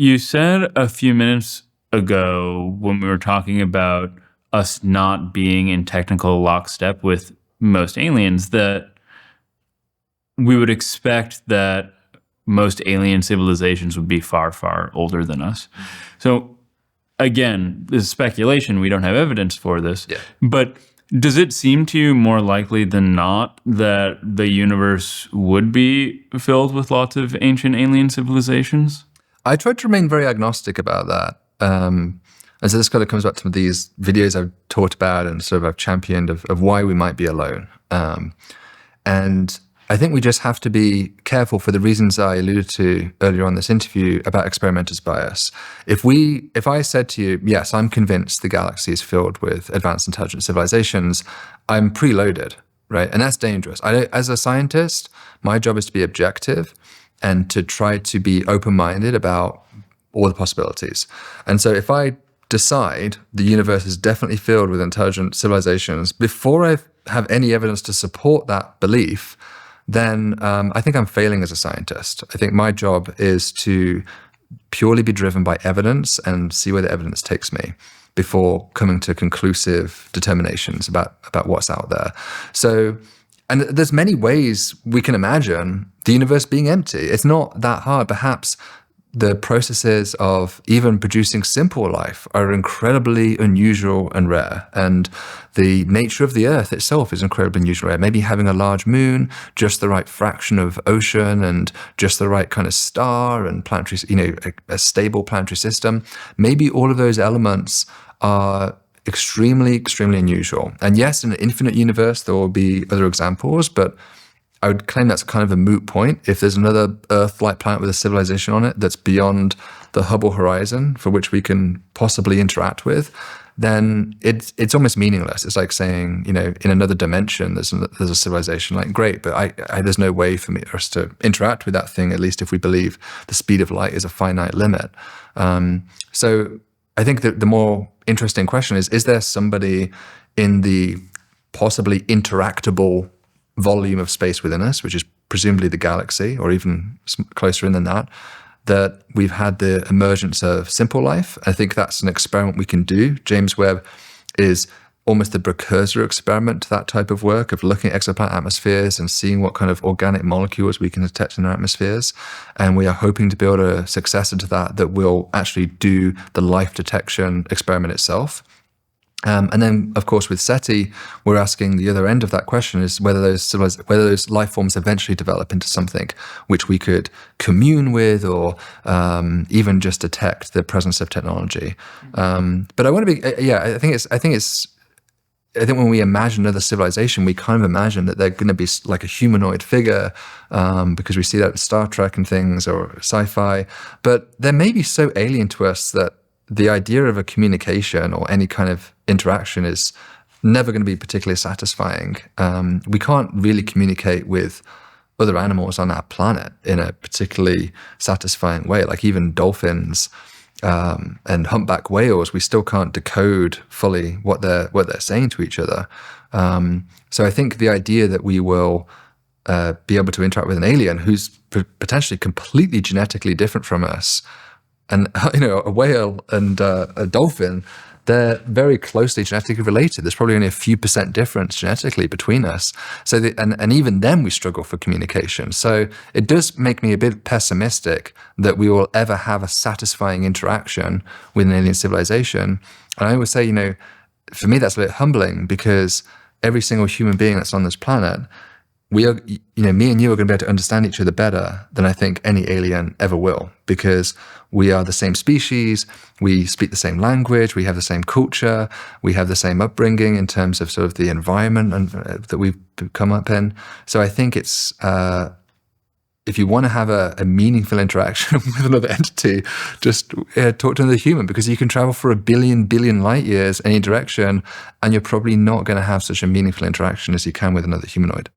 You said a few minutes ago when we were talking about us not being in technical lockstep with most aliens that we would expect that most alien civilizations would be far, far older than us. So again, this is speculation. We don't have evidence for this. Yeah. But does it seem to you more likely than not that the universe would be filled with lots of ancient alien civilizations? I tried to remain very agnostic about that. And so this kind of comes back to these videos I've talked about and sort of I've championed of why we might be alone. And I think we just have to be careful for the reasons I alluded to earlier on this interview about experimenter's bias. If I said to you, yes, I'm convinced the galaxy is filled with advanced intelligent civilizations, I'm preloaded, right? And that's dangerous. As a scientist, my job is to be objective and to try to be open-minded about all the possibilities. And so if I decide the universe is definitely filled with intelligent civilizations, before I have any evidence to support that belief, then I think I'm failing as a scientist. I think my job is to purely be driven by evidence and see where the evidence takes me before coming to conclusive determinations about what's out there. So, and there's many ways we can imagine the universe being empty. It's not that hard. Perhaps the processes of even producing simple life are incredibly unusual and rare. And the nature of the Earth itself is incredibly unusual and rare. Maybe having a large moon, just the right fraction of ocean and just the right kind of star and planetary, a stable planetary system. Maybe all of those elements are extremely, extremely unusual. And yes, in an infinite universe, there will be other examples, but I would claim that's kind of a moot point. If there's another Earth-like planet with a civilization on it that's beyond the Hubble horizon for which we can possibly interact with, then it's almost meaningless. It's like saying, in another dimension, there's a civilization. Like, great, but there's no way for us to interact with that thing, at least if we believe the speed of light is a finite limit. So I think that the more interesting question is there somebody in the possibly interactable volume of space within us, which is presumably the galaxy, or even closer in than that we've had the emergence of simple life? I think that's an experiment we can do. James Webb is almost the precursor experiment to that type of work of looking at exoplanet atmospheres and seeing what kind of organic molecules we can detect in our atmospheres. And we are hoping to build a successor to that will actually do the life detection experiment itself. And then, of course, with SETI, we're asking the other end of that question is whether those life forms eventually develop into something which we could commune with, or even just detect the presence of technology. But I want to be, I think when we imagine another civilization, we kind of imagine that they're going to be like a humanoid figure, because we see that in Star Trek and things, or sci-fi. But they may be so alien to us that the idea of a communication or any kind of interaction is never going to be particularly satisfying. We can't really communicate with other animals on our planet in a particularly satisfying way. Like even dolphins and humpback whales, we still can't decode fully what they're saying to each other. So I think the idea that we will be able to interact with an alien who's potentially completely genetically different from us, and a whale and a dolphin, they're very closely genetically related. There's probably only a few % difference genetically between us. So, and even then we struggle for communication. So it does make me a bit pessimistic that we will ever have a satisfying interaction with an alien civilization. And I always say, for me, that's a bit humbling, because every single human being that's on this planet, we are, me and you are going to be able to understand each other better than I think any alien ever will, because we are the same species, we speak the same language, we have the same culture, we have the same upbringing in terms of sort of the environment that we've come up in. So I think it's, if you want to have a meaningful interaction with another entity, just talk to another human, because you can travel for 1 billion light years any direction, and you're probably not going to have such a meaningful interaction as you can with another humanoid.